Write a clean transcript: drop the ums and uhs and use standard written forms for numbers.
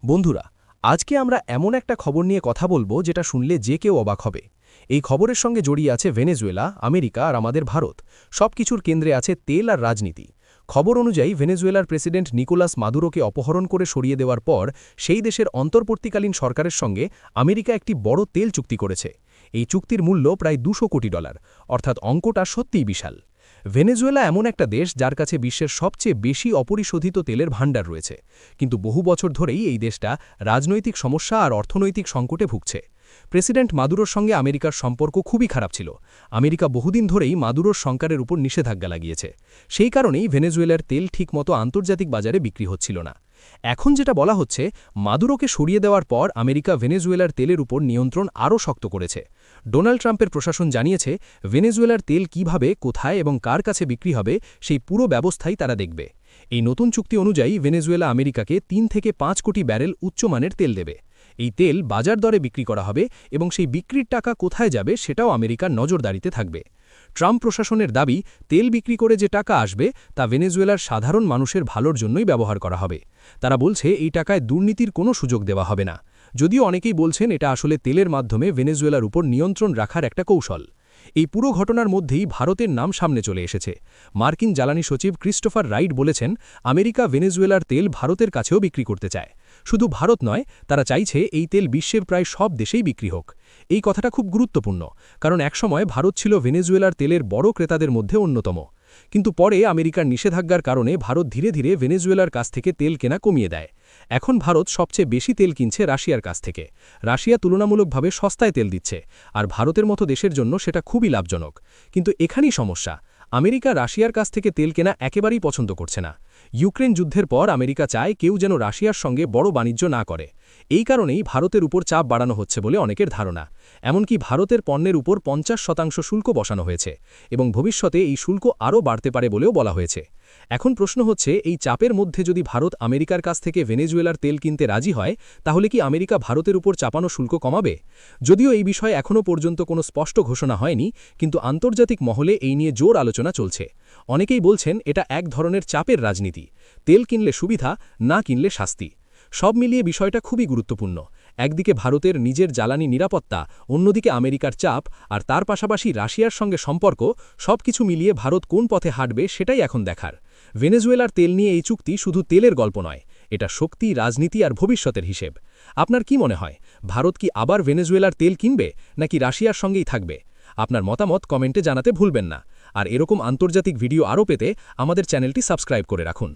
বন্ধুরা, আজকে আমরা এমন একটা খবর নিয়ে কথা বলবো যেটা শুনলে যে কেউ অবাক হবে। এই খবরের সঙ্গে জড়িয়ে আছে ভেনেজুয়েলা, আমেরিকা আর আমাদের ভারত। সবকিছুর কেন্দ্রে আছে তেল আর রাজনীতি। খবর অনুযায়ী ভেনেজুয়েলার প্রেসিডেন্ট নিকোলাস মাদুরোকে অপহরণ করে সরিয়ে দেওয়ার পর সেই দেশের অন্তর্বর্তীকালীন সরকারের সঙ্গে আমেরিকা একটি বড় তেল চুক্তি করেছে। এই চুক্তির মূল্য প্রায় $200 কোটি, অর্থাৎ অঙ্কটা সত্যিই বিশাল। ভেনেজুয়েলা এমন একটা দেশ যার কাছে বিশ্বের সবচেয়ে বেশি অপরিশোধিত তেলের ভাণ্ডার রয়েছে, কিন্তু বহু বছর ধরেই এই দেশটা রাজনৈতিক সমস্যা আর অর্থনৈতিক সংকটে ভুগছে। প্রেসিডেন্ট মাদুরোর সঙ্গে আমেরিকার সম্পর্ক খুবই খারাপ ছিল। আমেরিকা বহুদিন ধরেই মাদুরোর সরকারের উপর নিষেধাজ্ঞা লাগিয়েছে। সেই কারণেই ভেনেজুয়েলার তেল ঠিকমতো আন্তর্জাতিক বাজারে বিক্রি হচ্ছিল না। এখন যেটা বলা হচ্ছে, মাদুরোকে সরিয়ে দেওয়ার পর আমেরিকা ভেনেজুয়েলার তেলের উপর নিয়ন্ত্রণ আরও শক্ত করেছে। ডোনাল্ড ট্রাম্পের প্রশাসন জানিয়েছে, ভেনেজুয়েলার তেল কিভাবে, কোথায় এবং কার কাছে বিক্রি হবে সেই পুরো ব্যবস্থাই তারা দেখবে। এই নতুন চুক্তি অনুযায়ী ভেনেজুয়েলা আমেরিকাকে 3 থেকে 5 কোটি ব্যারেল উচ্চমানের তেল দেবে। এই তেল বাজার দরে বিক্রি করা হবে এবং সেই বিক্রির টাকা কোথায় যাবে সেটাও আমেরিকার নজরদারিতে থাকবে। ট্রাম্প প্রশাসনের দাবি, তেল বিক্রি করে যে টাকা আসবে তা ভেনেজুয়েলার সাধারণ মানুষের ভালোর জন্যই ব্যবহার করা হবে। তারা বলছে এই টাকায় দুর্নীতির কোনো সুযোগ দেওয়া হবে না। যদিও অনেকেই বলছেন এটা আসলে তেলের মাধ্যমে ভেনেজুয়েলার উপর নিয়ন্ত্রণ রাখার একটা কৌশল। এই পুরো ঘটনার মধ্যেই ভারতের নাম সামনে চলে এসেছে। মার্কিন জ্বালানি সচিব ক্রিস্টোফার রাইট বলেছেন, আমেরিকা ভেনেজুয়েলার তেল ভারতের কাছেও বিক্রি করতে চায়। শুধু ভারত নয়, তারা চাইছে এই তেল বিশ্বের প্রায় সব দেশেই বিক্রি হোক। এই কথাটা খুব গুরুত্বপূর্ণ, কারণ একসময় ভারত ছিল ভেনেজুয়েলার তেলের বড় ক্রেতাদের মধ্যে অন্যতম। কিন্তু পরে আমেরিকার নিষেধাজ্ঞার কারণে ভারত ধীরে ধীরে ভেনেজুয়েলার কাছ থেকে তেল কেনা কমিয়ে দেয়। এখন ভারত সবচেয়ে বেশি তেল কিনছে রাশিয়ার কাছ থেকে। রাশিয়া তুলনামূলকভাবে সস্তায় তেল দিচ্ছে, আর ভারতের মতো দেশের জন্য সেটা খুবই লাভজনক। কিন্তু এখানেই সমস্যা, আমেরিকা রাশিয়ার কাছ থেকে তেল কেনা একেবারেই পছন্দ করছে না। ইউক্রেন যুদ্ধের পর আমেরিকা চায় কেউ যেন রাশিয়ার সঙ্গে বড় বাণিজ্য না করে। এই কারণেই ভারতের উপর চাপ বাড়ানো হচ্ছে বলে অনেকের ধারণা। এমনকি ভারতের পণ্যের উপর 50% শুল্ক বসানো হয়েছে এবং ভবিষ্যতে এই শুল্ক আরও বাড়তে পারে বলেও বলা হয়েছে। এখন প্রশ্ন হচ্ছে, এই চাপের মধ্যে যদি ভারত আমেরিকার কাছ থেকে ভেনেজুয়েলার তেল কিনতে রাজি হয়, তাহলে কি আমেরিকা ভারতের উপর চাপানো শুল্ক কমাবে? যদিও এই বিষয়ে এখনও পর্যন্ত কোনো স্পষ্ট ঘোষণা হয়নি, কিন্তু আন্তর্জাতিক মহলে এই নিয়ে জোর আলোচনা চলছে। অনেকেই বলছেন এটা এক ধরনের চাপের রাজনীতি। তেল কিনলে সুবিধা, না কিনলে শাস্তি। সব মিলিয়ে বিষয়টা খুবই গুরুত্বপূর্ণ। একদিকে ভারতের নিজের জ্বালানি নিরাপত্তা, অন্যদিকে আমেরিকার চাপ, আর তার পাশাপাশি রাশিয়ার সঙ্গে সম্পর্ক, সবকিছু মিলিয়ে ভারত কোন পথে হাঁটবে সেটাই এখন দেখার। ভেনেজুয়েলার তেল নিয়ে এই চুক্তি শুধু তেলের গল্প নয়, এটা শক্তি, রাজনীতি আর ভবিষ্যতের হিসেব। আপনার কি মনে হয়, ভারত কি আবার ভেনেজুয়েলার তেল কিনবে, নাকি রাশিয়ার সঙ্গেই থাকবে? আপনার মতামত কমেন্টে জানাতে ভুলবেন না। আর এরকম আন্তর্জাতিক ভিডিও আরও পেতে আমাদের চ্যানেলটি সাবস্ক্রাইব করে রাখুন।